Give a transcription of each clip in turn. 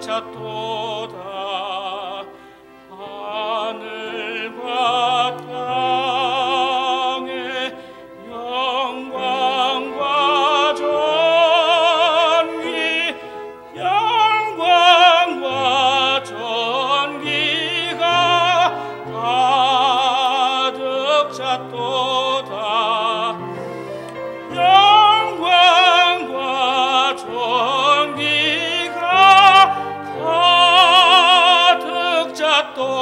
찼도다. 하늘과 땅의 영광과 존귀, 영광과 존귀가 가득 찼도다. 영광과 존귀가 가득 찼도다.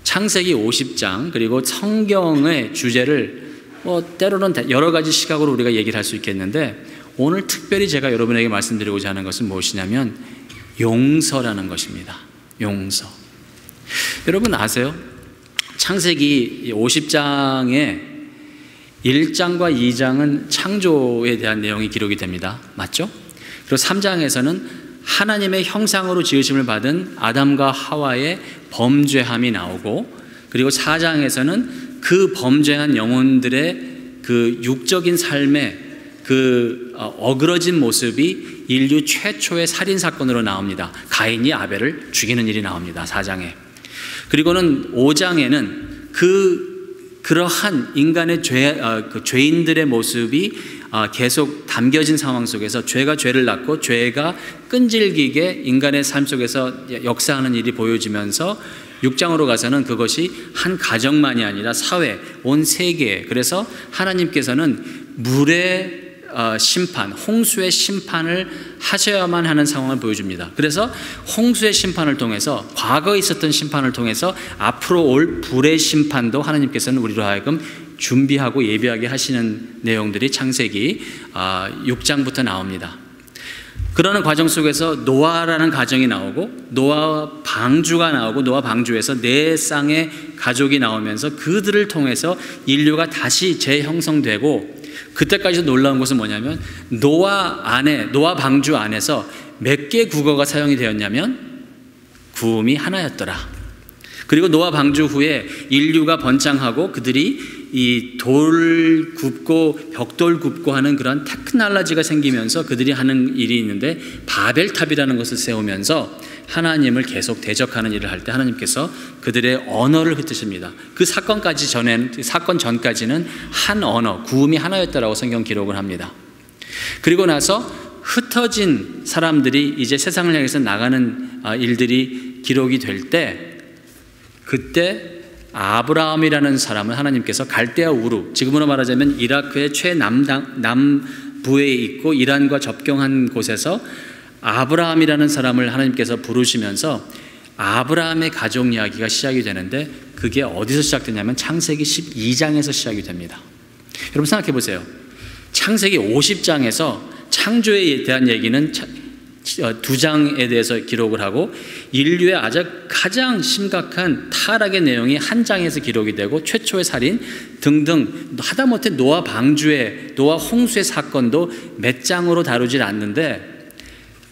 창세기 50장 그리고 성경의 주제를 때로는 여러 가지 시각으로 우리가 얘기를 할 수 있겠는데, 오늘 특별히 제가 여러분에게 말씀드리고자 하는 것은 무엇이냐면 용서라는 것입니다. 용서. 여러분 아세요? 창세기 50장에 1장과 2장은 창조에 대한 내용이 기록이 됩니다. 맞죠? 그리고 3장에서는 하나님의 형상으로 지으심을 받은 아담과 하와의 범죄함이 나오고, 그리고 4장에서는 그 범죄한 영혼들의 그 육적인 삶의 그 어그러진 모습이 인류 최초의 살인사건으로 나옵니다. 가인이 아벨을 죽이는 일이 나옵니다. 4장에. 그리고는 5장에는 그러한 인간의 죄인들의 모습이 계속 담겨진 상황 속에서 죄가 죄를 낳고 죄가 끈질기게 인간의 삶 속에서 역사하는 일이 보여지면서 6장으로 가서는 그것이 한 가정만이 아니라 사회, 온 세계, 그래서 하나님께서는 물의 심판, 홍수의 심판을 하셔야만 하는 상황을 보여줍니다. 그래서 홍수의 심판을 통해서, 과거에 있었던 심판을 통해서 앞으로 올 불의 심판도 하나님께서는 우리로 하여금 준비하고 예비하게 하시는 내용들이 창세기 6장부터 나옵니다. 그러는 과정 속에서 노아라는 가정이 나오고, 노아 방주가 나오고, 노아 방주에서 네 쌍의 가족이 나오면서 그들을 통해서 인류가 다시 재형성되고, 그때까지 놀라운 것은 뭐냐면 노아 방주 안에서 몇 개 국어가 사용이 되었냐면 구음이 하나였더라. 그리고 노아 방주 후에 인류가 번창하고 그들이 이 돌 굽고 벽돌 굽고 하는 그런 테크놀로지가 생기면서 그들이 하는 일이 있는데 바벨탑이라는 것을 세우면서 하나님을 계속 대적하는 일을 할 때 하나님께서 그들의 언어를 흩으십니다. 그 사건 전까지는 한 언어, 구음이 하나였다라고 성경 기록을 합니다. 그리고 나서 흩어진 사람들이 이제 세상을 향해서 나가는 일들이 기록이 될 때, 그때 아브라함이라는 사람을 하나님께서 갈대아 우루, 지금으로 말하자면 이라크의 최남부에 있고 이란과 접경한 곳에서 아브라함이라는 사람을 하나님께서 부르시면서 아브라함의 가족 이야기가 시작이 되는데, 그게 어디서 시작되냐면 창세기 12장에서 시작이 됩니다. 여러분 생각해 보세요. 창세기 50장에서 창조에 대한 얘기는 2장에 대해서 기록을 하고, 인류의 가장 심각한 타락의 내용이 한 장에서 기록이 되고, 최초의 살인 등등, 하다못해 노아 홍수의 사건도 몇 장으로 다루질 않는데,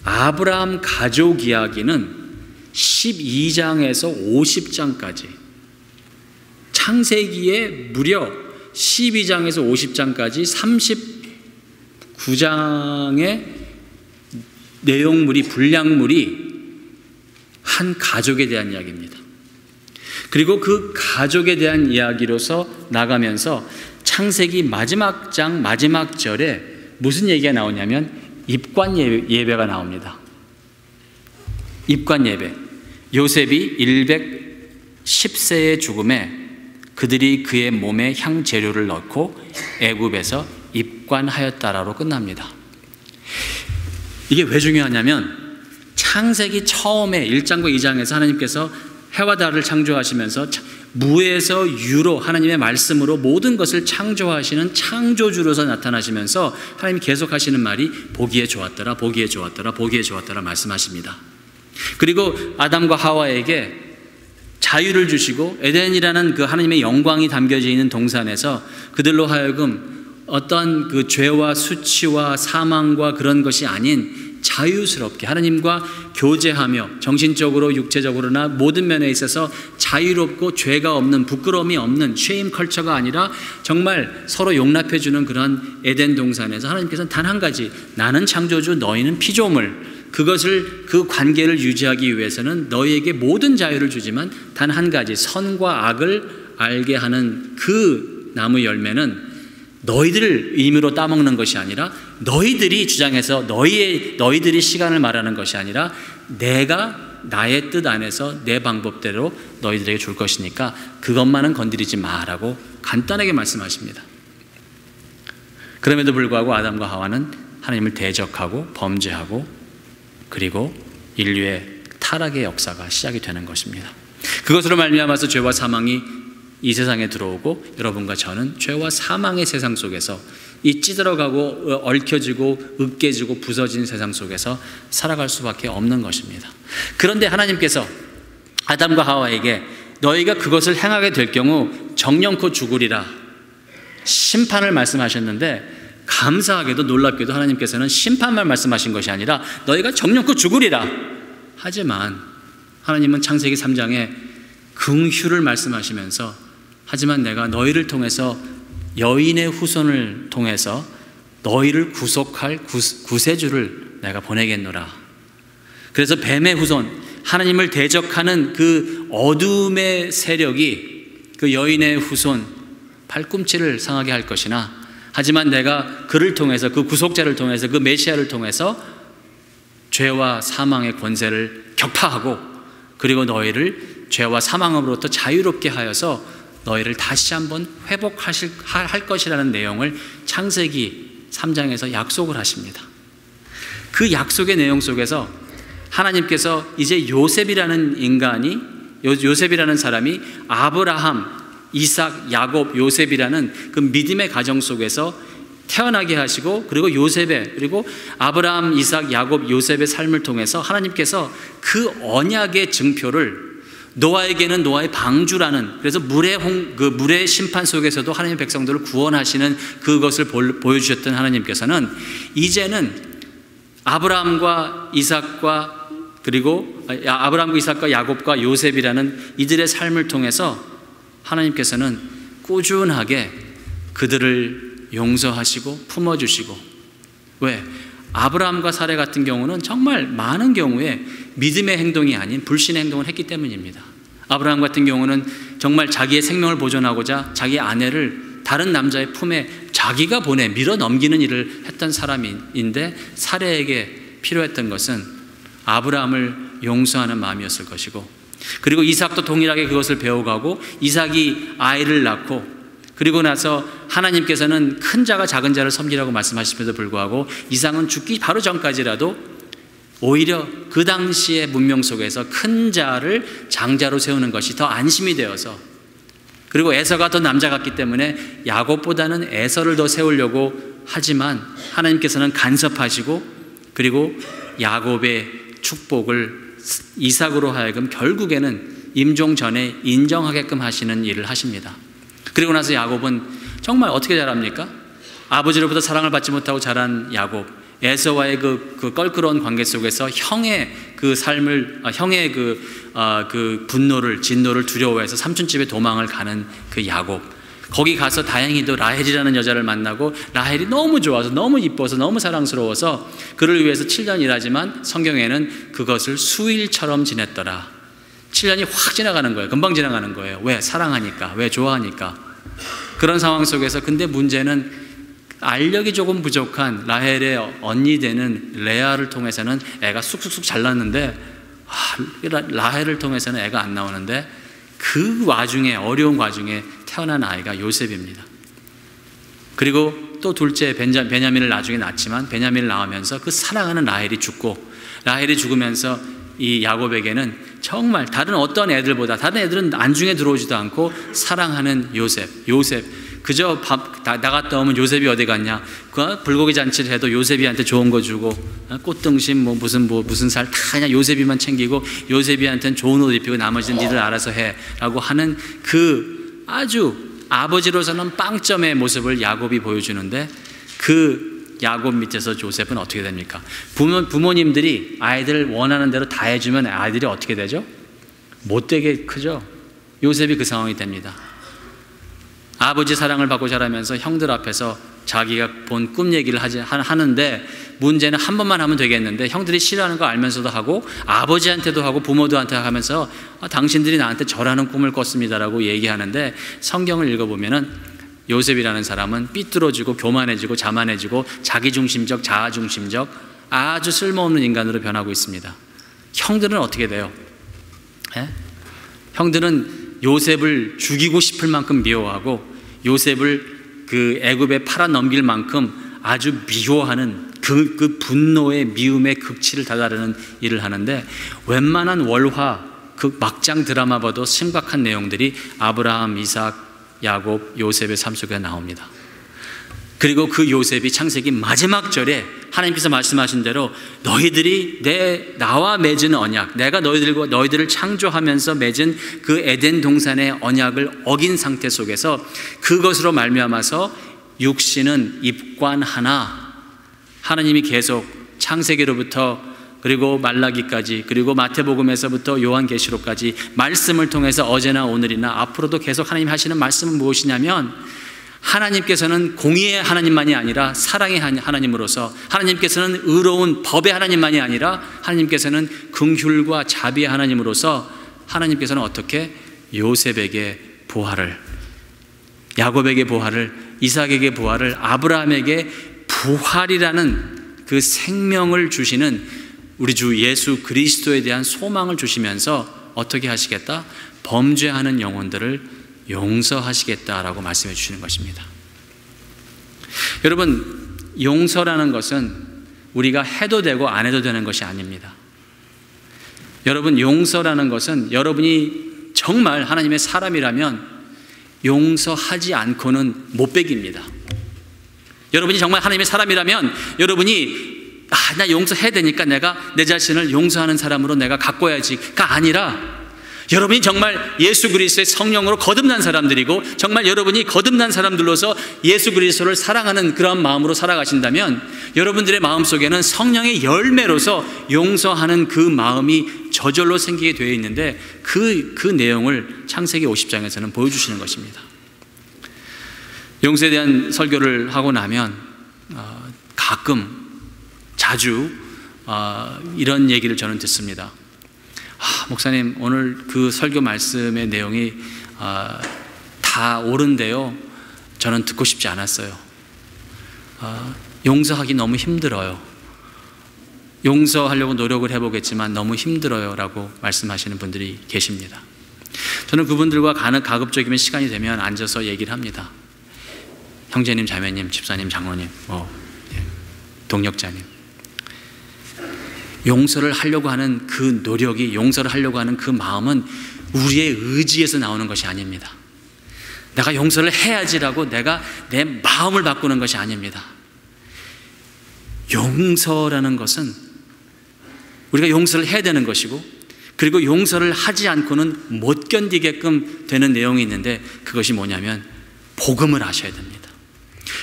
아브라함 가족 이야기는 12장에서 50장까지, 창세기에 무려 12장에서 50장까지 39장의 내용물이, 분량물이 한 가족에 대한 이야기입니다. 그리고 그 가족에 대한 이야기로서 나가면서 창세기 마지막 장 마지막 절에 무슨 얘기가 나오냐면 입관 예배가 나옵니다. 입관 예배. 요셉이 110세의 죽음에 그들이 그의 몸에 향재료를 넣고 애굽에서 입관하였다라로 끝납니다. 이게 왜 중요하냐면 창세기 처음에 1장과 2장에서 하나님께서 해와 달을 창조하시면서 무에서 유로 하나님의 말씀으로 모든 것을 창조하시는 창조주로서 나타나시면서 하나님이 계속하시는 말이 보기에 좋았더라, 보기에 좋았더라, 보기에 좋았더라 말씀하십니다. 그리고 아담과 하와에게 자유를 주시고 에덴이라는 그 하나님의 영광이 담겨져 있는 동산에서 그들로 하여금 어떤 그 죄와 수치와 사망과 그런 것이 아닌 자유스럽게 하나님과 교제하며 정신적으로 육체적으로나 모든 면에 있어서 자유롭고 죄가 없는, 부끄러움이 없는 쉐임 컬처가 아니라 정말 서로 용납해주는 그런 에덴 동산에서 하나님께서는 단 한 가지, 나는 창조주, 너희는 피조물, 그 관계를 유지하기 위해서는 너희에게 모든 자유를 주지만 단 한 가지, 선과 악을 알게 하는 그 나무 열매는 너희들 임의로 따먹는 것이 아니라, 너희들이 주장해서 너희들이 시간을 말하는 것이 아니라 내가 나의 뜻 안에서 내 방법대로 너희들에게 줄 것이니까 그것만은 건드리지 마라고 간단하게 말씀하십니다. 그럼에도 불구하고 아담과 하와는 하나님을 대적하고 범죄하고, 그리고 인류의 타락의 역사가 시작이 되는 것입니다. 그것으로 말미암아서 죄와 사망이 이 세상에 들어오고, 여러분과 저는 죄와 사망의 세상 속에서 이 찌들어가고 얽혀지고 으깨지고 부서진 세상 속에서 살아갈 수밖에 없는 것입니다. 그런데 하나님께서 아담과 하와에게 너희가 그것을 행하게 될 경우 정령코 죽으리라 심판을 말씀하셨는데, 감사하게도 놀랍게도 하나님께서는 심판만 말씀하신 것이 아니라 너희가 정령코 죽으리라. 하지만 하나님은 창세기 3장에 긍휼을 말씀하시면서, 하지만 내가 너희를 통해서 여인의 후손을 통해서 너희를 구속할 구세주를 내가 보내겠노라. 그래서 뱀의 후손, 하나님을 대적하는 그 어둠의 세력이 그 여인의 후손 발꿈치를 상하게 할 것이나, 하지만 내가 그를 통해서, 그 구속자를 통해서, 그 메시아를 통해서 죄와 사망의 권세를 격파하고, 그리고 너희를 죄와 사망으로부터 자유롭게 하여서 너희를 다시 한번 회복할 것이라는 내용을 창세기 3장에서 약속을 하십니다. 그 약속의 내용 속에서 하나님께서 이제 요셉이라는 사람이 아브라함, 이삭, 야곱, 요셉이라는 그 믿음의 가정 속에서 태어나게 하시고, 그리고 그리고 아브라함, 이삭, 야곱, 요셉의 삶을 통해서 하나님께서 그 언약의 증표를 노아에게는 노아의 방주라는, 그래서 물의 심판 속에서도 하나님의 백성들을 구원하시는 그것을 보여주셨던 하나님께서는 이제는 아브라함과 이삭과 그리고 아브라함과 이삭과 야곱과 요셉이라는 이들의 삶을 통해서 하나님께서는 꾸준하게 그들을 용서하시고 품어주시고, 왜? 아브라함과 사례 같은 경우는 정말 많은 경우에 믿음의 행동이 아닌 불신의 행동을 했기 때문입니다. 아브라함 같은 경우는 정말 자기의 생명을 보존하고자 자기 아내를 다른 남자의 품에 자기가 밀어 넘기는 일을 했던 사람인데, 사례에게 필요했던 것은 아브라함을 용서하는 마음이었을 것이고, 그리고 이삭도 동일하게 그것을 배워가고 이삭이 아이를 낳고, 그리고 나서 하나님께서는 큰 자가 작은 자를 섬기라고 말씀하심에도 불구하고 이삭은 죽기 바로 전까지라도 오히려 그 당시의 문명 속에서 큰 자를 장자로 세우는 것이 더 안심이 되어서, 그리고 에서가 더 남자 같기 때문에 야곱보다는 에서를 더 세우려고 하지만 하나님께서는 간섭하시고, 그리고 야곱의 축복을 이삭으로 하여금 결국에는 임종 전에 인정하게끔 하시는 일을 하십니다. 그리고 나서 야곱은 정말 어떻게 자랍니까? 아버지로부터 사랑을 받지 못하고 자란 야곱, 에서와의 그 껄끄러운 관계 속에서 형의 그 삶을, 형의 그 분노를, 진노를 두려워해서 삼촌집에 도망을 가는 그 야곱, 거기 가서 다행히도 라헬이라는 여자를 만나고, 라헬이 너무 좋아서, 너무 이뻐서, 너무 사랑스러워서 그를 위해서 7년 일하지만 성경에는 그것을 수일처럼 지냈더라. 7년이 확 지나가는 거예요. 금방 지나가는 거예요. 왜? 사랑하니까. 왜? 좋아하니까. 그런 상황 속에서, 근데 문제는 알력이 조금 부족한 라헬의 언니 되는 레아를 통해서는 애가 쑥쑥쑥 잘 났는데, 라헬을 통해서는 애가 안 나오는데, 그 와중에, 어려운 와중에 태어난 아이가 요셉입니다. 그리고 또 둘째 베냐민을 나중에 낳지만, 베냐민을 낳으면서 그 사랑하는 라헬이 죽고, 라헬이 죽으면서 이 야곱에게는 정말 다른 어떤 애들보다, 다른 애들은 안중에 들어오지도 않고 사랑하는 요셉, 그저 나갔다 오면 요셉이 어디 갔냐, 불고기 잔치를 해도 요셉이한테 좋은 거 주고, 꽃등심 무슨 살 다 그냥 요셉이만 챙기고, 요셉이한테는 좋은 옷 입히고 나머지는 니들 알아서 해 라고 하는 그 아주 아버지로서는 빵점의 모습을 야곱이 보여주는데, 그 야곱 밑에서 요셉은 어떻게 됩니까? 부모님들이 아이들을 원하는 대로 다 해주면 아이들이 어떻게 되죠? 못되게 크죠. 요셉이 그 상황이 됩니다. 아버지 사랑을 받고 자라면서 형들 앞에서 자기가 본 꿈 얘기를 하는데, 문제는 한 번만 하면 되겠는데 형들이 싫어하는 거 알면서도 하고, 아버지한테도 하고 부모들한테 하면서 당신들이 나한테 절하는 꿈을 꿨습니다라고 얘기하는데, 성경을 읽어보면은 요셉이라는 사람은 삐뚤어지고 교만해지고 자만해지고 자기중심적, 자아중심적 아주 쓸모없는 인간으로 변하고 있습니다. 형들은 어떻게 돼요? 형들은 요셉을 죽이고 싶을 만큼 미워하고, 요셉을 그 애굽에 팔아 넘길 만큼 아주 미워하는 그 분노의 미움의 극치를 다다르는 일을 하는데, 웬만한 월화 그 막장 드라마 봐도 심각한 내용들이 아브라함, 이삭, 야곱, 요셉의 삶 속에 나옵니다. 그리고 그 요셉이 창세기 마지막 절에 하나님께서 말씀하신 대로 너희들이 나와 맺은 언약, 내가 너희들을 창조하면서 맺은 그 에덴 동산의 언약을 어긴 상태 속에서 그것으로 말미암아서 육신은 입관하나, 하나님이 계속 창세기로부터 그리고 말라기까지, 그리고 마태복음에서부터 요한계시록까지 말씀을 통해서 어제나 오늘이나 앞으로도 계속 하나님 하시는 말씀은 무엇이냐면, 하나님께서는 공의의 하나님만이 아니라 사랑의 하나님으로서, 하나님께서는 의로운 법의 하나님만이 아니라 하나님께서는 긍휼과 자비의 하나님으로서, 하나님께서는 어떻게 요셉에게 보화를, 야곱에게 보화를, 이삭에게 보화를, 아브라함에게 부활이라는 그 생명을 주시는 우리 주 예수 그리스도에 대한 소망을 주시면서 어떻게 하시겠다? 범죄하는 영혼들을 용서하시겠다라고 말씀해 주시는 것입니다. 여러분, 용서라는 것은 우리가 해도 되고 안 해도 되는 것이 아닙니다. 여러분, 용서라는 것은 여러분이 정말 하나님의 사람이라면 용서하지 않고는 못 베깁니다. 여러분이 정말 하나님의 사람이라면 여러분이 나 용서해야 되니까 내가 내 자신을 용서하는 사람으로 내가 가꿔야지가 아니라, 여러분이 정말 예수 그리스도의 성령으로 거듭난 사람들이고 정말 여러분이 거듭난 사람들로서 예수 그리스도를 사랑하는 그런 마음으로 살아가신다면 여러분들의 마음속에는 성령의 열매로서 용서하는 그 마음이 저절로 생기게 되어 있는데 그 내용을 창세기 50장에서는 보여주시는 것입니다. 용서에 대한 설교를 하고 나면 자주 이런 얘기를 저는 듣습니다. 목사님, 오늘 그 설교 말씀의 내용이 다 옳은데요, 저는 듣고 싶지 않았어요. 용서하기 너무 힘들어요. 용서하려고 노력을 해보겠지만 너무 힘들어요 라고 말씀하시는 분들이 계십니다. 저는 그분들과 가급적이면 시간이 되면 앉아서 얘기를 합니다. 형제님, 자매님, 집사님, 장로님, 동역자님, 용서를 하려고 하는 그 노력이, 용서를 하려고 하는 그 마음은 우리의 의지에서 나오는 것이 아닙니다. 내가 용서를 해야지라고 내가 내 마음을 바꾸는 것이 아닙니다. 용서라는 것은 우리가 용서를 해야 되는 것이고, 그리고 용서를 하지 않고는 못 견디게끔 되는 내용이 있는데, 그것이 뭐냐면 복음을 아셔야 됩니다.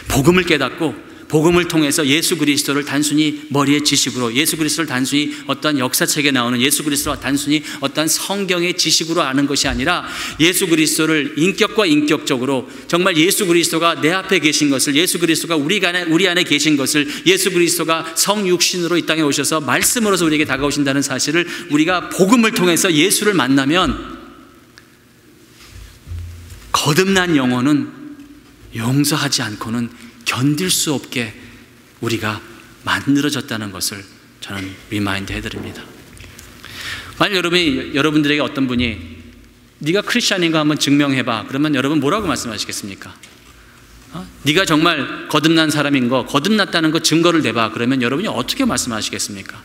복음을 깨닫고 복음을 통해서 예수 그리스도를 단순히 머리의 지식으로, 예수 그리스도를 단순히 어떤 역사책에 나오는 예수 그리스도와 단순히 어떤 성경의 지식으로 아는 것이 아니라 예수 그리스도를 인격과 인격적으로 정말 예수 그리스도가 내 앞에 계신 것을, 예수 그리스도가 우리 안에 계신 것을, 예수 그리스도가 성육신으로 이 땅에 오셔서 말씀으로서 우리에게 다가오신다는 사실을 우리가 복음을 통해서 예수를 만나면 거듭난 영혼은 용서하지 않고는 견딜 수 없게 우리가 만들어졌다는 것을 저는 리마인드 해드립니다. 만약 여러분들에게 어떤 분이 네가 크리스찬인가 한번 증명해봐, 그러면 여러분 뭐라고 말씀하시겠습니까? 네가 정말 거듭난 사람인 거, 거듭났다는 거 증거를 대봐, 그러면 여러분이 어떻게 말씀하시겠습니까?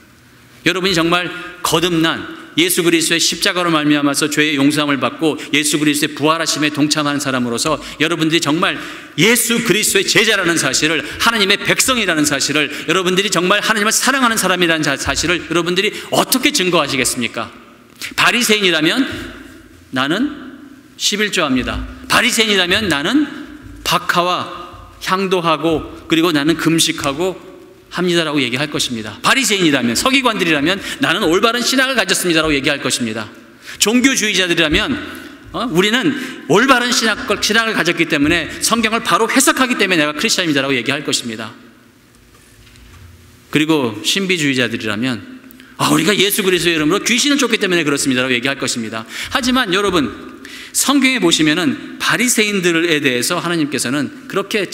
여러분이 정말 거듭난 예수 그리스도의 십자가로 말미암아서 죄의 용서함을 받고 예수 그리스도의 부활하심에 동참하는 사람으로서 여러분들이 정말 예수 그리스도의 제자라는 사실을, 하나님의 백성이라는 사실을, 여러분들이 정말 하나님을 사랑하는 사람이라는 사실을 여러분들이 어떻게 증거하시겠습니까? 바리새인이라면 나는 11조 합니다. 바리새인이라면 나는 박하와 향도하고 그리고 나는 금식하고 합니다라고 얘기할 것입니다. 바리새인이라면, 서기관들이라면 나는 올바른 신학을 가졌습니다라고 얘기할 것입니다. 종교주의자들이라면 우리는 올바른 신학을 가졌기 때문에 성경을 바로 해석하기 때문에 내가 크리스찬입니다라고 얘기할 것입니다. 그리고 신비주의자들이라면 우리가 예수 그리스도의 이름으로 귀신을 쫓기 때문에 그렇습니다라고 얘기할 것입니다. 하지만 여러분, 성경에 보시면은 바리새인들에 대해서 하나님께서는 그렇게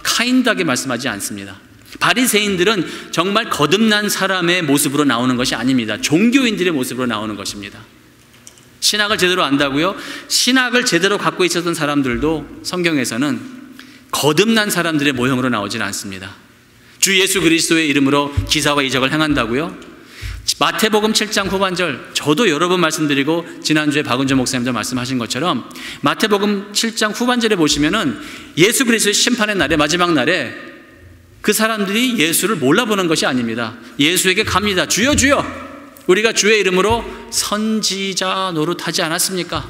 카인드하게 말씀하지 않습니다. 바리새인들은 정말 거듭난 사람의 모습으로 나오는 것이 아닙니다. 종교인들의 모습으로 나오는 것입니다. 신학을 제대로 안다고요? 신학을 제대로 갖고 있었던 사람들도 성경에서는 거듭난 사람들의 모형으로 나오질 않습니다. 주 예수 그리스도의 이름으로 기사와 이적을 행한다고요? 마태복음 7장 후반절, 저도 여러 번 말씀드리고 지난주에 박은조 목사님도 말씀하신 것처럼 마태복음 7장 후반절에 보시면은 예수 그리스도의 심판의 날에, 마지막 날에 그 사람들이 예수를 몰라보는 것이 아닙니다. 예수에게 갑니다. 주여 주여, 우리가 주의 이름으로 선지자 노릇하지 않았습니까?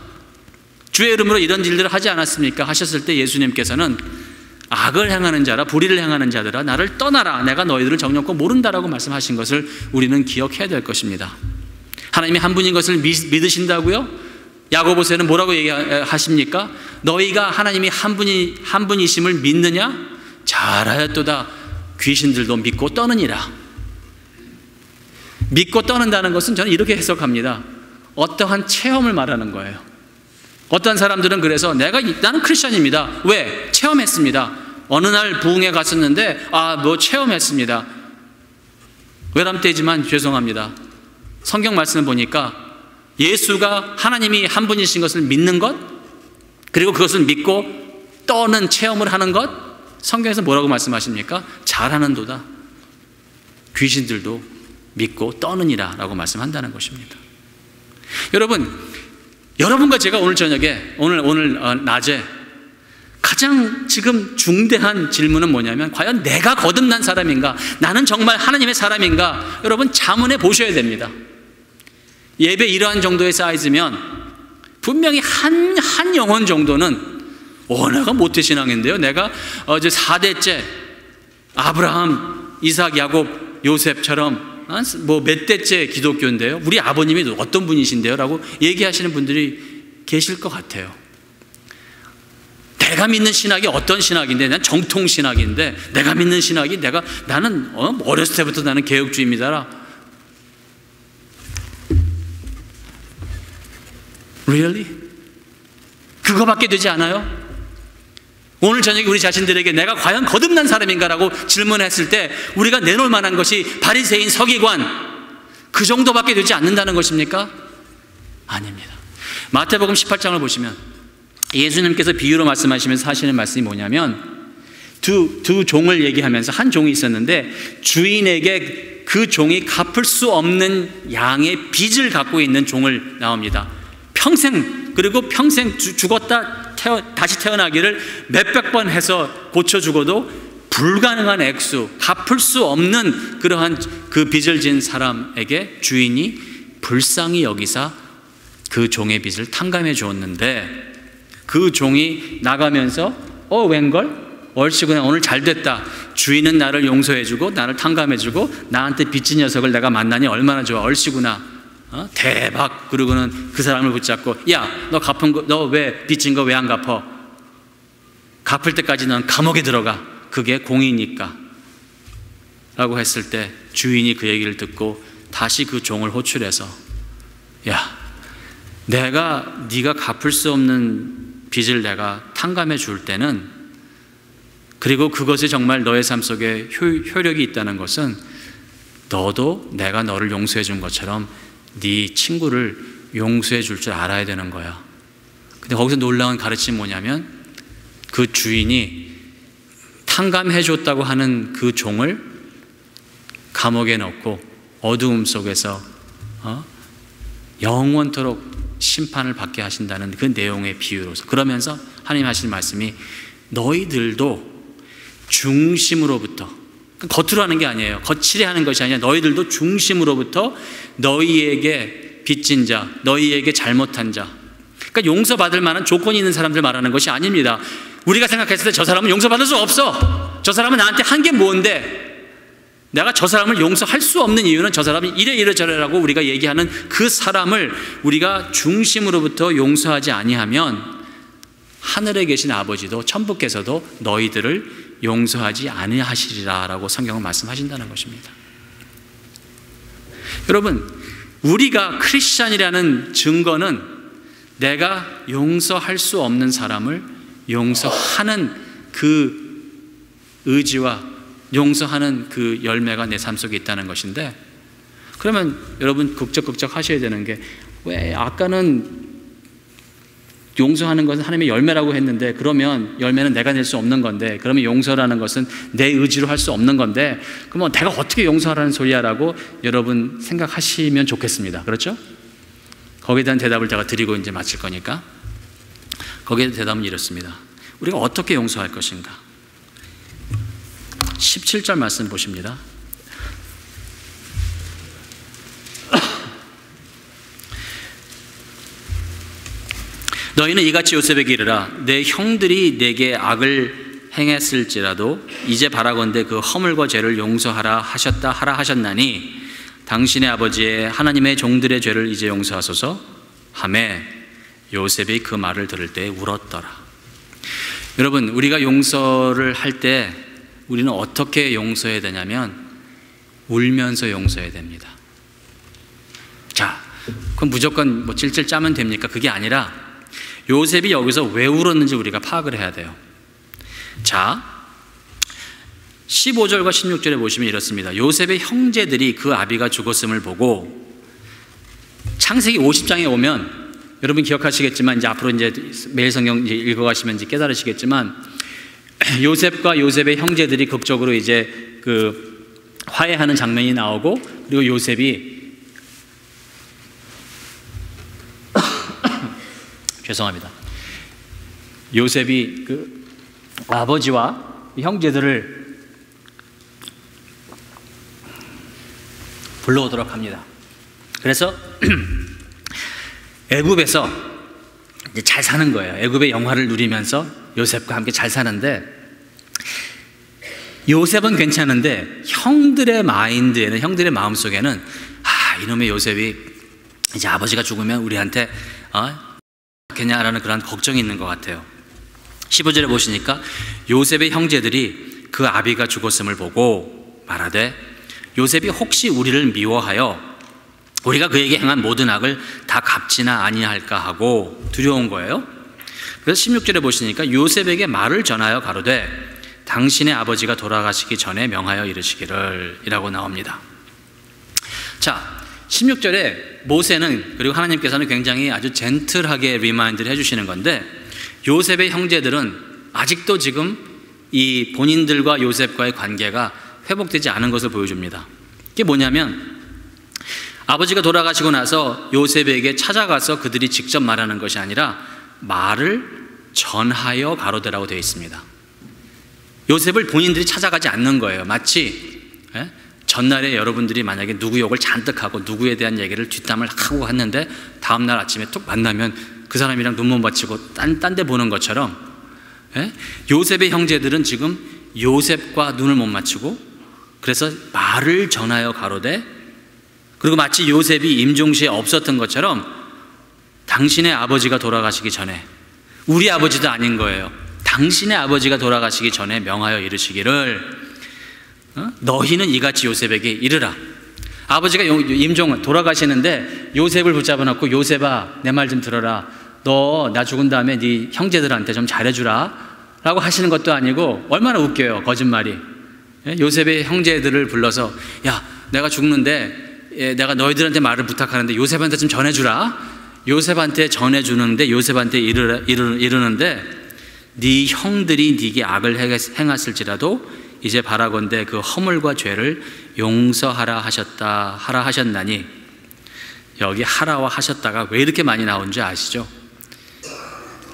주의 이름으로 이런 일들을 하지 않았습니까? 하셨을 때 예수님께서는 악을 행하는 자라, 불의를 행하는 자들아 나를 떠나라, 내가 너희들을 정욕코 모른다라고 말씀하신 것을 우리는 기억해야 될 것입니다. 하나님이 한 분인 것을 믿으신다고요? 야고보서에는 뭐라고 얘기하십니까? 너희가 하나님이 한 분이심을 믿느냐? 잘하였도다. 귀신들도 믿고 떠느니라. 믿고 떠는다는 것은 저는 이렇게 해석합니다. 어떠한 체험을 말하는 거예요. 어떤 사람들은 그래서 나는 크리스찬입니다. 왜? 체험했습니다. 어느 날 부흥회 갔었는데 체험했습니다. 외람되지만 죄송합니다. 성경 말씀을 보니까 예수가 하나님이 한 분이신 것을 믿는 것, 그리고 그것을 믿고 떠는 체험을 하는 것, 성경에서 뭐라고 말씀하십니까? 잘하는도다. 귀신들도 믿고 떠느니라 라고 말씀한다는 것입니다. 여러분과 제가 오늘 저녁에, 오늘 낮에 가장 지금 중대한 질문은 뭐냐면, 과연 내가 거듭난 사람인가? 나는 정말 하나님의 사람인가? 여러분, 자문해 보셔야 됩니다. 예배 이러한 정도의 사이즈면 분명히 한 영혼 정도는 내가 모태신앙인데요. 내가 이제 4대째 아브라함, 이삭, 야곱, 요셉처럼 뭐 몇 대째 기독교인데요. 우리 아버님이 어떤 분이신데요? 라고 얘기하시는 분들이 계실 것 같아요. 내가 믿는 신학이 어떤 신학인데, 난 정통 신학인데, 내가 믿는 신학이 나는 어렸을 때부터 나는 개혁주의입니다. Really? 그거밖에 되지 않아요? 오늘 저녁에 우리 자신들에게 내가 과연 거듭난 사람인가라고 질문했을 때 우리가 내놓을 만한 것이 바리새인, 서기관, 그 정도밖에 되지 않는다는 것입니까? 아닙니다. 마태복음 18장을 보시면 예수님께서 비유로 말씀하시면서 하시는 말씀이 뭐냐면 두 종을 얘기하면서, 한 종이 있었는데 주인에게 그 종이 갚을 수 없는 양의 빚을 갖고 있는 종을 나옵니다. 그리고 평생 죽었다 다시 태어나기를 몇백 번 해서 고쳐 죽어도 불가능한 액수, 갚을 수 없는 그러한 그 빚을 진 사람에게 주인이 불쌍히 여기사 그 종의 빚을 탕감해 주었는데, 그 종이 나가면서 웬걸? 얼씨구나, 오늘 잘 됐다. 주인은 나를 용서해 주고 나를 탕감해 주고 나한테 빚진 녀석을 내가 만나니 얼마나 좋아. 얼씨구나. 대박. 그러고는 그 사람을 붙잡고, 야, 너 왜 빚진 거 왜 안 갚어? 갚을 때까지 넌 감옥에 들어가. 그게 공이니까. 라고 했을 때 주인이 그 얘기를 듣고 다시 그 종을 호출해서, 야, 네가 갚을 수 없는 빚을 내가 탕감해 줄 때는, 그리고 그것이 정말 너의 삶 속에 효력이 있다는 것은 너도 내가 너를 용서해 준 것처럼 네 친구를 용서해 줄 줄 알아야 되는 거야. 근데 거기서 놀라운 가르침이 뭐냐면, 그 주인이 탕감해 줬다고 하는 그 종을 감옥에 넣고 어두움 속에서 영원토록 심판을 받게 하신다는 그 내용의 비유로서, 그러면서 하나님 하시는 말씀이 너희들도 중심으로부터, 겉으로 하는 게 아니에요. 거칠게 하는 것이 아니라 너희들도 중심으로부터 너희에게 빚진 자, 너희에게 잘못한 자, 그러니까 용서받을 만한 조건이 있는 사람들 말하는 것이 아닙니다. 우리가 생각했을 때 저 사람은 용서받을 수 없어. 저 사람은 나한테 한 게 뭔데? 내가 저 사람을 용서할 수 없는 이유는 저 사람이 이래 저래라고 우리가 얘기하는 그 사람을 우리가 중심으로부터 용서하지 아니하면 하늘에 계신 아버지도, 천부께서도 너희들을 용서하지 아니하시리라 라고 성경은 말씀하신다는 것입니다. 여러분, 우리가 크리스찬이라는 증거는 내가 용서할 수 없는 사람을 용서하는 그 의지와 용서하는 그 열매가 내 삶 속에 있다는 것인데, 그러면 여러분 국적국적 하셔야 되는 게, 왜 아까는 용서하는 것은 하나님의 열매라고 했는데, 그러면 열매는 내가 낼 수 없는 건데, 그러면 용서라는 것은 내 의지로 할 수 없는 건데, 그러면 내가 어떻게 용서하라는 소리야? 라고 여러분 생각하시면 좋겠습니다. 그렇죠? 거기에 대한 대답을 제가 드리고 이제 마칠 거니까, 거기에 대한 대답은 이렇습니다. 우리가 어떻게 용서할 것인가? 17절 말씀 보십니다. 너희는 이같이 요셉에게 이르라. 내 형들이 내게 악을 행했을지라도 이제 바라건대 그 허물과 죄를 용서하라 하셨나니 당신의 아버지의 하나님의 종들의 죄를 이제 용서하소서 하매 요셉이 그 말을 들을 때 울었더라. 여러분, 우리가 용서를 할 때 우리는 어떻게 용서해야 되냐면 울면서 용서해야 됩니다. 자, 그럼 무조건 뭐 찔찔 짜면 됩니까? 그게 아니라 요셉이 여기서 왜 울었는지 우리가 파악을 해야 돼요. 자, 15절과 16절에 보시면 이렇습니다. 요셉의 형제들이 그 아비가 죽었음을 보고, 창세기 50장에 오면 여러분 기억하시겠지만, 이제 앞으로 이제 매일 성경 읽어가시면 이제 깨달으시겠지만, 요셉과 요셉의 형제들이 극적으로 이제 그 화해하는 장면이 나오고, 그리고 요셉이 죄송합니다. 요셉이 그 아버지와 형제들을 불러오도록 합니다. 그래서 애굽에서 이제 잘 사는 거예요. 애굽의 영화를 누리면서 요셉과 함께 잘 사는데, 요셉은 괜찮은데 형들의 마인드에는, 형들의 마음속에는 이놈의 요셉이 이제 아버지가 죽으면 우리한테 겠냐라는 그런 걱정이 있는 것 같아요. 15절에 보시니까 요셉의 형제들이 그 아비가 죽었음을 보고 말하되 요셉이 혹시 우리를 미워하여 우리가 그에게 행한 모든 악을 다 갚지나 아니할까 하고 두려운 거예요. 그래서 16절에 보시니까 요셉에게 말을 전하여 가로되 당신의 아버지가 돌아가시기 전에 명하여 이르시기를 이라고 나옵니다. 자, 16절에 모세는, 그리고 하나님께서는 굉장히 아주 젠틀하게 리마인드를 해주시는 건데, 요셉의 형제들은 아직도 지금 이 본인들과 요셉과의 관계가 회복되지 않은 것을 보여줍니다. 이게 뭐냐면 아버지가 돌아가시고 나서 요셉에게 찾아가서 그들이 직접 말하는 것이 아니라 말을 전하여 가로되라고 되어 있습니다. 요셉을 본인들이 찾아가지 않는 거예요. 마치 전날에 여러분들이 만약에 누구 욕을 잔뜩 하고 누구에 대한 얘기를 뒷담을 하고 했는데 다음날 아침에 툭 만나면 그 사람이랑 눈 못 맞추고 딴 데 보는 것처럼, 요셉의 형제들은 지금 요셉과 눈을 못 맞추고, 그래서 말을 전하여 가로되, 그리고 마치 요셉이 임종시에 없었던 것처럼 당신의 아버지가 돌아가시기 전에, 우리 아버지도 아닌 거예요, 당신의 아버지가 돌아가시기 전에 명하여 이르시기를 너희는 이같이 요셉에게 이르라. 아버지가 임종 돌아가시는데 요셉을 붙잡아 놓고 요셉아 내 말 좀 들어라, 너 나 죽은 다음에 네 형제들한테 좀 잘해주라 라고 하시는 것도 아니고, 얼마나 웃겨요 거짓말이. 요셉의 형제들을 불러서 야 내가 죽는데 내가 너희들한테 말을 부탁하는데 요셉한테 좀 전해주라. 요셉한테 전해주는데, 요셉한테 이르는데 네 형들이 네게 악을 행했을지라도 이제 바라건대 그 허물과 죄를 용서하라 하셨나니, 여기 하라와 하셨다가 왜 이렇게 많이 나온지 아시죠?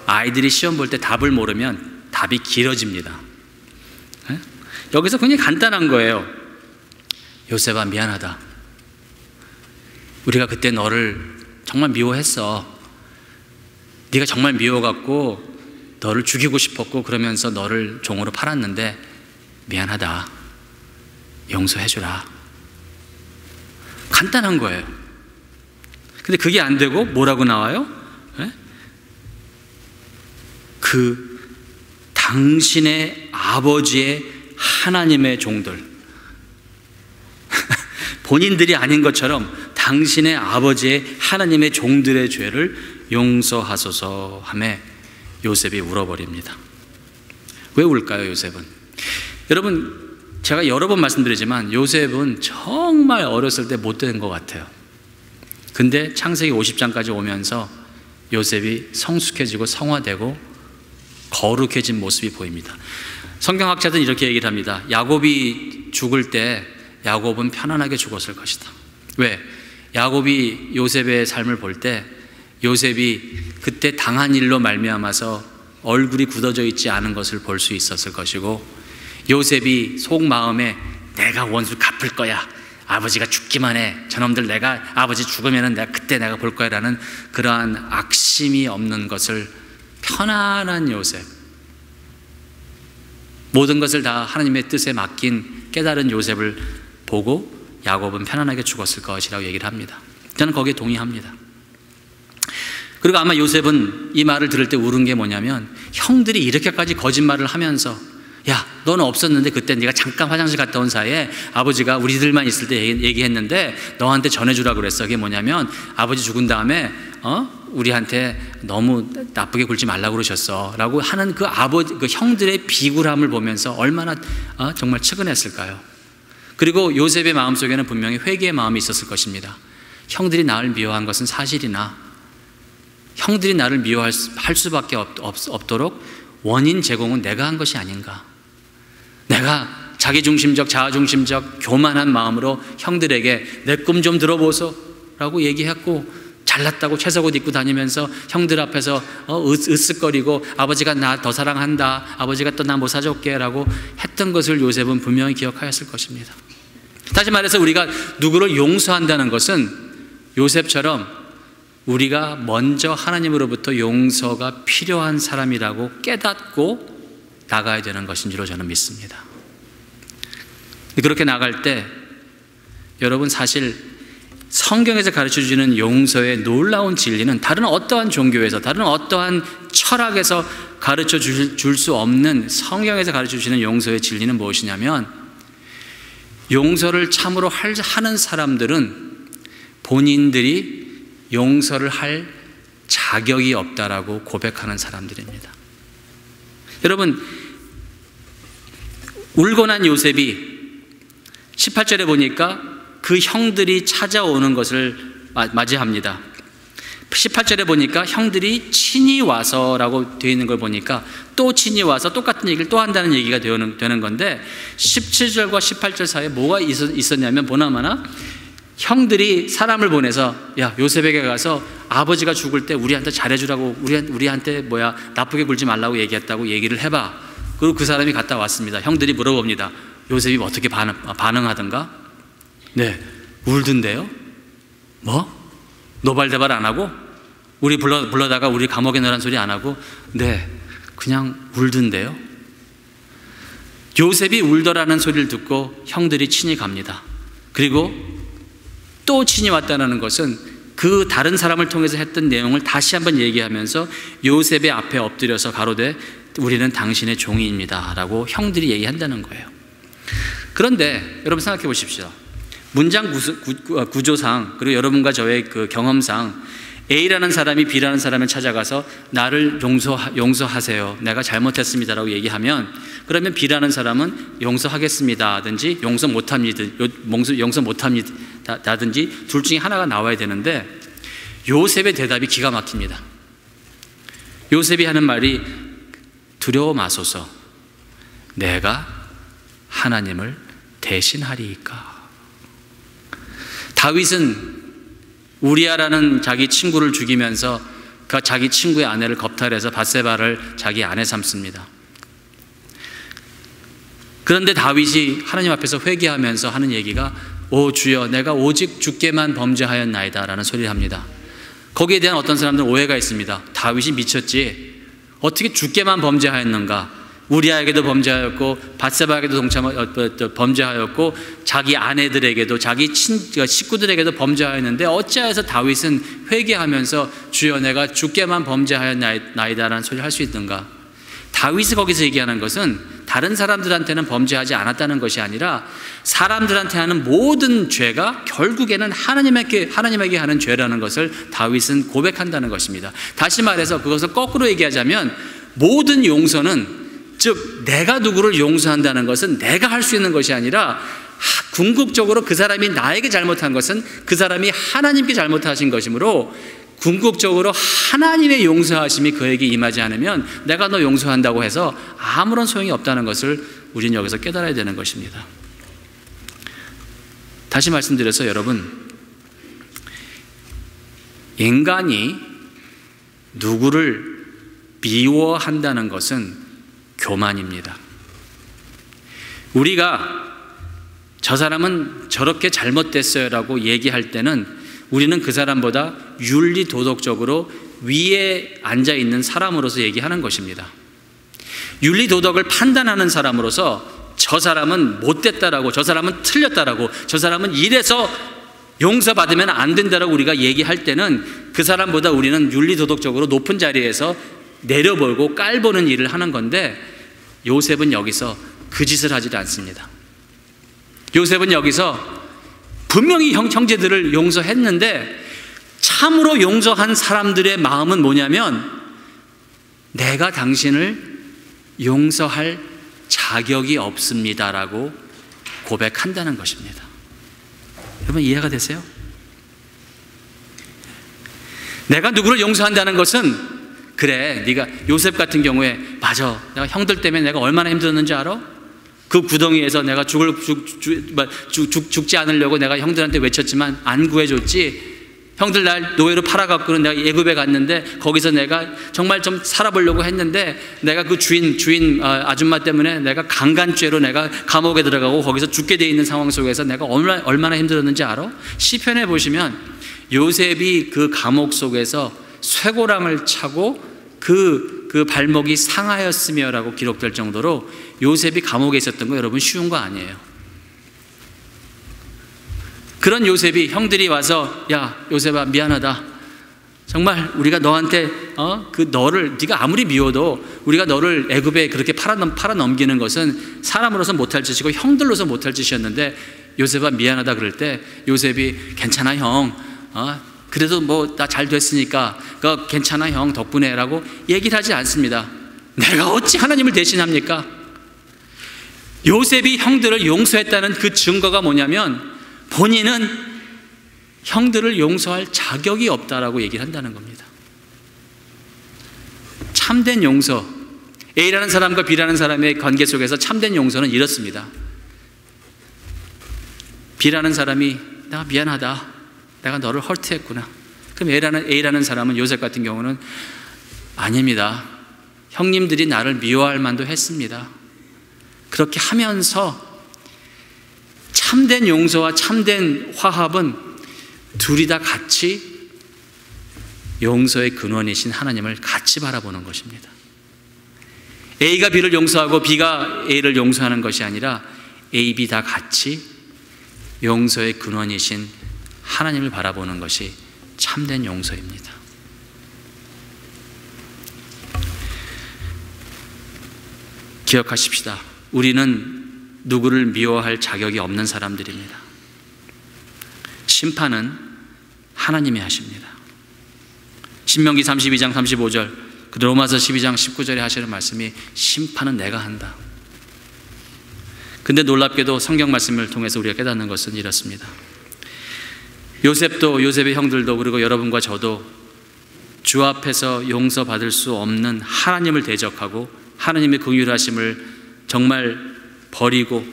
아이들이 시험 볼 때 답을 모르면 답이 길어집니다. 여기서 굉장히 간단한 거예요. 요셉아 미안하다. 우리가 그때 너를 정말 미워했어. 네가 정말 미워갖고 너를 죽이고 싶었고 그러면서 너를 종으로 팔았는데 미안하다. 용서해주라. 간단한 거예요. 근데 그게 안 되고 뭐라고 나와요? 그 당신의 아버지의 하나님의 종들, 본인들이 아닌 것처럼 당신의 아버지의 하나님의 종들의 죄를 용서하소서 하며 요셉이 울어버립니다. 왜 울까요, 요셉은? 여러분, 제가 여러 번 말씀드리지만 요셉은 정말 어렸을 때 못된 것 같아요. 근데 창세기 50장까지 오면서 요셉이 성숙해지고 성화되고 거룩해진 모습이 보입니다. 성경학자들은 이렇게 얘기를 합니다. 야곱이 죽을 때 야곱은 편안하게 죽었을 것이다. 왜? 야곱이 요셉의 삶을 볼 때 요셉이 그때 당한 일로 말미암아서 얼굴이 굳어져 있지 않은 것을 볼 수 있었을 것이고, 요셉이 속마음에 내가 원수 갚을 거야, 아버지가 죽기만 해, 저놈들 내가 아버지 죽으면 그때 내가 볼 거야 라는 그러한 악심이 없는 것을, 편안한 요셉, 모든 것을 다 하나님의 뜻에 맡긴 깨달은 요셉을 보고 야곱은 편안하게 죽었을 것이라고 얘기를 합니다. 저는 거기에 동의합니다. 그리고 아마 요셉은 이 말을 들을 때 울은 게 뭐냐면, 형들이 이렇게까지 거짓말을 하면서 야 너는 없었는데 그때 네가 잠깐 화장실 갔다 온 사이에 아버지가 우리들만 있을 때 얘기했는데 너한테 전해주라고 그랬어. 그게 뭐냐면 아버지 죽은 다음에 우리한테 너무 나쁘게 굴지 말라고 그러셨어 라고 하는 그 형들의 비굴함을 보면서 얼마나 정말 측은했을까요? 그리고 요셉의 마음속에는 분명히 회개의 마음이 있었을 것입니다. 형들이 나를 미워한 것은 사실이나 형들이 나를 미워할 수밖에 없도록 원인 제공은 내가 한 것이 아닌가. 내가 자기중심적, 자아중심적, 교만한 마음으로 형들에게 내 꿈 좀 들어보소 라고 얘기했고, 잘났다고 채석옷 입고 다니면서 형들 앞에서 으쓱거리고 아버지가 나 더 사랑한다, 아버지가 또 나 뭐 사줄게 라고 했던 것을 요셉은 분명히 기억하였을 것입니다. 다시 말해서 우리가 누구를 용서한다는 것은 요셉처럼 우리가 먼저 하나님으로부터 용서가 필요한 사람이라고 깨닫고 나가야 되는 것인 줄로 저는 믿습니다. 그렇게 나갈 때 여러분, 사실 성경에서 가르쳐주는 용서의 놀라운 진리는 다른 어떠한 종교에서, 다른 어떠한 철학에서 가르쳐 줄 수 없는 성경에서 가르쳐 주시는 용서의 진리는 무엇이냐면, 용서를 참으로 하는 사람들은 본인들이 용서를 할 자격이 없다라고 고백하는 사람들입니다. 여러분, 울고 난 요셉이 18절에 보니까 그 형들이 찾아오는 것을 맞이합니다. 18절에 보니까 형들이 친히 와서라고 되어 있는 걸 보니까 또 친히 와서 똑같은 얘기를 또 한다는 얘기가 되는 건데, 17절과 18절 사이에 뭐가 있었냐면, 보나마나 형들이 사람을 보내서 야, 요셉에게 가서 아버지가 죽을 때 우리한테 잘해주라고, 우리한테 나쁘게 굴지 말라고 얘기했다고 얘기를 해봐. 그리고 그 사람이 갔다 왔습니다. 형들이 물어봅니다. 요셉이 어떻게 반응하던가? 네, 울던데요? 뭐? 노발대발 안 하고? 우리 불러다가 우리 감옥에 넣으란 소리 안 하고? 네, 그냥 울던데요? 요셉이 울더라는 소리를 듣고 형들이 친히 갑니다. 그리고 또 친히 왔다는 것은 그 다른 사람을 통해서 했던 내용을 다시 한번 얘기하면서 요셉의 앞에 엎드려서 가로되 우리는 당신의 종이입니다 라고 형들이 얘기한다는 거예요. 그런데 여러분 생각해 보십시오. 문장 구조상, 그리고 여러분과 저의 그 경험상 A라는 사람이 B라는 사람을 찾아가서 나를 용서하세요, 내가 잘못했습니다라고 얘기하면, 그러면 B라는 사람은 용서하겠습니다든지 용서 못합니다든지 둘 중에 하나가 나와야 되는데, 요셉의 대답이 기가 막힙니다. 요셉이 하는 말이 두려워 마소서, 내가 하나님을 대신하리이까. 다윗은 우리아라는 자기 친구를 죽이면서 그 자기 친구의 아내를 겁탈해서 밧세바를 자기 아내 삼습니다. 그런데 다윗이 하나님 앞에서 회개하면서 하는 얘기가 오 주여, 내가 오직 주께만 범죄하였나이다 라는 소리를 합니다. 거기에 대한 어떤 사람들은 오해가 있습니다. 다윗이 미쳤지, 어떻게 주께만 범죄하였는가? 우리아에게도 범죄하였고 밧세바에게도 범죄하였고 자기 아내들에게도 자기 식구들에게도 범죄하였는데 어찌하여서 다윗은 회개하면서 주여 내가 주께만 범죄하였나이다라는 소리를 할 수 있는가? 다윗이 거기서 얘기하는 것은 다른 사람들한테는 범죄하지 않았다는 것이 아니라 사람들한테 하는 모든 죄가 결국에는 하나님에게 하는 죄라는 것을 다윗은 고백한다는 것입니다. 다시 말해서 그것을 거꾸로 얘기하자면, 모든 용서는, 즉 내가 누구를 용서한다는 것은 내가 할 수 있는 것이 아니라 궁극적으로 그 사람이 나에게 잘못한 것은 그 사람이 하나님께 잘못하신 것이므로 궁극적으로 하나님의 용서하심이 그에게 임하지 않으면 내가 너 용서한다고 해서 아무런 소용이 없다는 것을 우리는 여기서 깨달아야 되는 것입니다. 다시 말씀드려서 여러분, 인간이 누구를 미워한다는 것은 교만입니다. 우리가 저 사람은 저렇게 잘못됐어요 라고 얘기할 때는 우리는 그 사람보다 윤리 도덕적으로 위에 앉아있는 사람으로서 얘기하는 것입니다. 윤리 도덕을 판단하는 사람으로서 저 사람은 못됐다라고, 저 사람은 틀렸다라고, 저 사람은 이래서 용서받으면 안 된다라고 우리가 얘기할 때는 그 사람보다 우리는 윤리 도덕적으로 높은 자리에서 내려보고 깔보는 일을 하는 건데, 요셉은 여기서 그 짓을 하지 않습니다. 요셉은 여기서 분명히 형제들을 용서했는데 참으로 용서한 사람들의 마음은 뭐냐면, 내가 당신을 용서할 자격이 없습니다라고 고백한다는 것입니다. 여러분 이해가 되세요? 내가 누구를 용서한다는 것은, 그래 네가 요셉 같은 경우에 맞아, 내가 형들 때문에 내가 얼마나 힘들었는지 알아? 그 구덩이에서 내가 죽지 않으려고 내가 형들한테 외쳤지만 안 구해줬지. 형들 날 노예로 팔아갖고는 내가 애굽에 갔는데 거기서 내가 정말 좀 살아보려고 했는데 내가 그 주인 아줌마 때문에 내가 강간죄로 내가 감옥에 들어가고 거기서 죽게 돼 있는 상황 속에서 내가 얼마나 힘들었는지 알아? 시편에 보시면 요셉이 그 감옥 속에서 쇠고랑을 차고 그 발목이 상하였으며라고 기록될 정도로 요셉이 감옥에 있었던 거 여러분 쉬운 거 아니에요. 그런 요셉이 형들이 와서 야 요셉아 미안하다. 정말 우리가 너한테 네가 아무리 미워도 우리가 너를 애굽에 그렇게 팔아 넘기는 것은 사람으로서 못할 짓이고 형들로서 못할 짓이었는데 요셉아 미안하다 그럴 때 요셉이 괜찮아 형 그래도 뭐 나 잘 됐으니까 괜찮아 형 덕분에 라고 얘기를 하지 않습니다. 내가 어찌 하나님을 대신합니까? 요셉이 형들을 용서했다는 그 증거가 뭐냐면 본인은 형들을 용서할 자격이 없다라고 얘기를 한다는 겁니다. 참된 용서, A라는 사람과 B라는 사람의 관계 속에서 참된 용서는 이렇습니다. B라는 사람이 내가 미안하다, 내가 너를 허트했구나. 그럼 A라는 사람은 요셉 같은 경우는 아닙니다. 형님들이 나를 미워할 만도 했습니다. 그렇게 하면서 참된 용서와 참된 화합은 둘이 다 같이 용서의 근원이신 하나님을 같이 바라보는 것입니다. A가 B를 용서하고 B가 A를 용서하는 것이 아니라 A, B 다 같이 용서의 근원이신 하나님을 바라보는 것이 참된 용서입니다. 기억하십시다. 우리는 누구를 미워할 자격이 없는 사람들입니다. 심판은 하나님이 하십니다. 신명기 32장 35절, 로마서 12장 19절에 하시는 말씀이 심판은 내가 한다. 근데 놀랍게도 성경 말씀을 통해서 우리가 깨닫는 것은 이렇습니다. 요셉도 요셉의 형들도 그리고 여러분과 저도 주 앞에서 용서받을 수 없는 하나님을 대적하고 하나님의 긍휼하심을 정말 버리고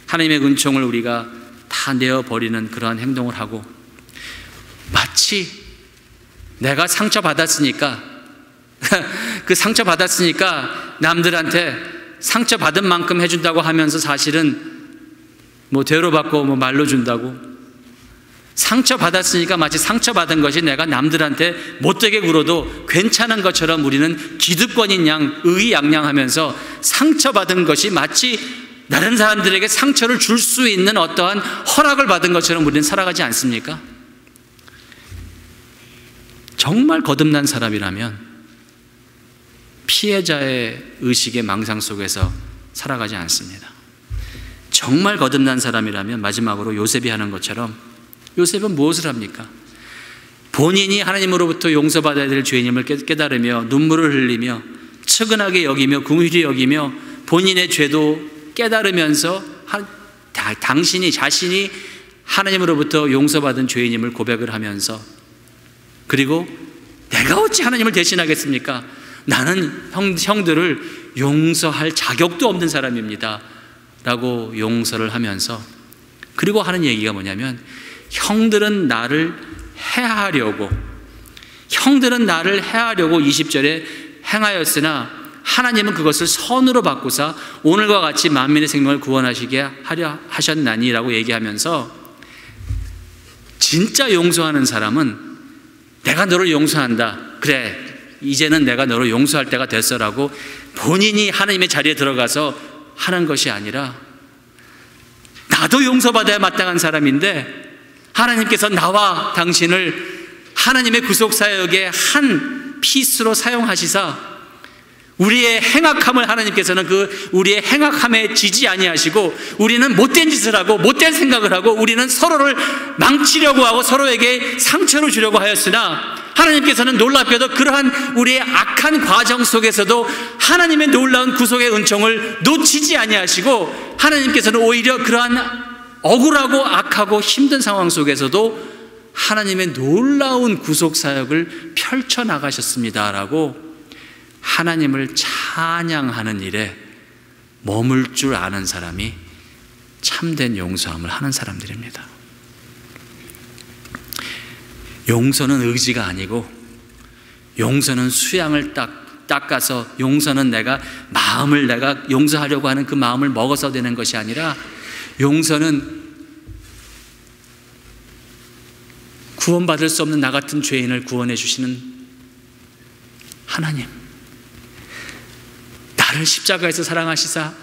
하나님의 은총을 우리가 다 내어버리는 그러한 행동을 하고 마치 내가 상처받았으니까 그 상처받았으니까 남들한테 상처받은 만큼 해준다고 하면서 사실은 뭐 대우받고 뭐 말로 준다고 상처받았으니까 마치 상처받은 것이 내가 남들한테 못되게 굴어도 괜찮은 것처럼 우리는 기득권인 양 의기양양하면서 상처받은 것이 마치 다른 사람들에게 상처를 줄 수 있는 어떠한 허락을 받은 것처럼 우리는 살아가지 않습니까? 정말 거듭난 사람이라면 피해자의 의식의 망상 속에서 살아가지 않습니다. 정말 거듭난 사람이라면 마지막으로 요셉이 하는 것처럼 요셉은 무엇을 합니까? 본인이 하나님으로부터 용서받아야 될 죄인임을 깨달으며 눈물을 흘리며 측은하게 여기며 긍휼히 여기며 본인의 죄도 깨달으면서 당신이 자신이 하나님으로부터 용서받은 죄인임을 고백을 하면서 그리고 내가 어찌 하나님을 대신하겠습니까? 나는 형들을 용서할 자격도 없는 사람입니다 라고 용서를 하면서 그리고 하는 얘기가 뭐냐면 형들은 나를 해하려고 20절에 행하였으나 하나님은 그것을 선으로 바꾸사 오늘과 같이 만민의 생명을 구원하시게 하려 하셨나니 라고 얘기하면서 진짜 용서하는 사람은 내가 너를 용서한다. 그래 이제는 내가 너를 용서할 때가 됐어 라고 본인이 하나님의 자리에 들어가서 하는 것이 아니라 나도 용서받아야 마땅한 사람인데 하나님께서 나와 당신을 하나님의 구속사역의 한 피스로 사용하시사 우리의 행악함을 하나님께서는 우리의 행악함에 지지 아니하시고 우리는 못된 짓을 하고 못된 생각을 하고 우리는 서로를 망치려고 하고 서로에게 상처를 주려고 하였으나 하나님께서는 놀랍게도 그러한 우리의 악한 과정 속에서도 하나님의 놀라운 구속의 은총을 놓치지 아니하시고 하나님께서는 오히려 그러한 억울하고 악하고 힘든 상황 속에서도 하나님의 놀라운 구속사역을 펼쳐나가셨습니다라고 하나님을 찬양하는 일에 머물 줄 아는 사람이 참된 용서함을 하는 사람들입니다. 용서는 의지가 아니고 용서는 수양을 닦아서 용서는 내가 용서하려고 하는 그 마음을 먹어서 되는 것이 아니라 용서는 구원받을 수 없는 나 같은 죄인을 구원해 주시는 하나님, 나를 십자가에서 사랑하시사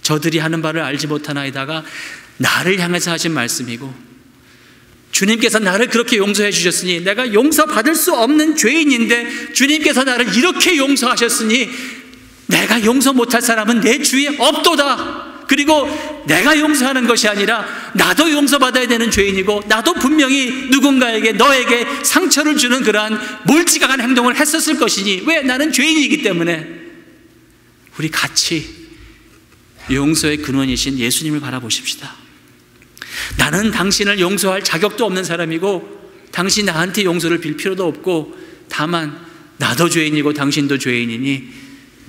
저들이 하는 바를 알지 못하나이다가 나를 향해서 하신 말씀이고, 주님께서 나를 그렇게 용서해 주셨으니 내가 용서받을 수 없는 죄인인데 주님께서 나를 이렇게 용서하셨으니 내가 용서 못할 사람은 내 주위에 없도다. 그리고 내가 용서하는 것이 아니라 나도 용서받아야 되는 죄인이고, 나도 분명히 누군가에게, 너에게 상처를 주는 그러한 몰지각한 행동을 했었을 것이니, 왜? 나는 죄인이기 때문에. 우리 같이 용서의 근원이신 예수님을 바라보십시다. 나는 당신을 용서할 자격도 없는 사람이고 당신 나한테 용서를 빌 필요도 없고, 다만 나도 죄인이고 당신도 죄인이니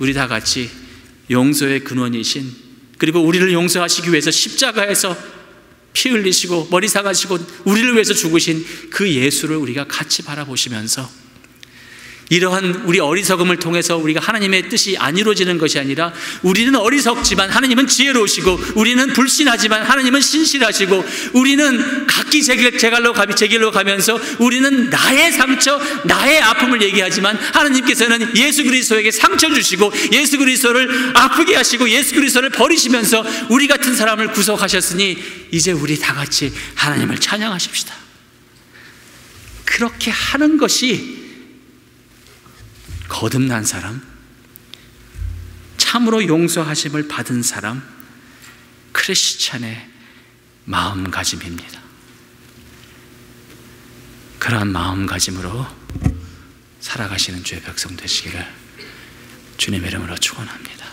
우리 다 같이 용서의 근원이신, 그리고 우리를 용서하시기 위해서 십자가에서 피 흘리시고 머리 상하시고 우리를 위해서 죽으신 그 예수를 우리가 같이 바라보시면서, 이러한 우리 어리석음을 통해서 우리가 하나님의 뜻이 안 이루어지는 것이 아니라, 우리는 어리석지만 하나님은 지혜로우시고, 우리는 불신하지만 하나님은 신실하시고, 우리는 각기 제 길로 가면서 우리는 나의 상처, 나의 아픔을 얘기하지만 하나님께서는 예수 그리스도에게 상처 주시고 예수 그리스도를 아프게 하시고 예수 그리스도를 버리시면서 우리 같은 사람을 구속하셨으니 이제 우리 다 같이 하나님을 찬양하십시다. 그렇게 하는 것이 거듭난 사람, 참으로 용서하심을 받은 사람, 크리스찬의 마음가짐입니다. 그러한 마음가짐으로 살아가시는 주의 백성 되시기를 주님의 이름으로 축원합니다.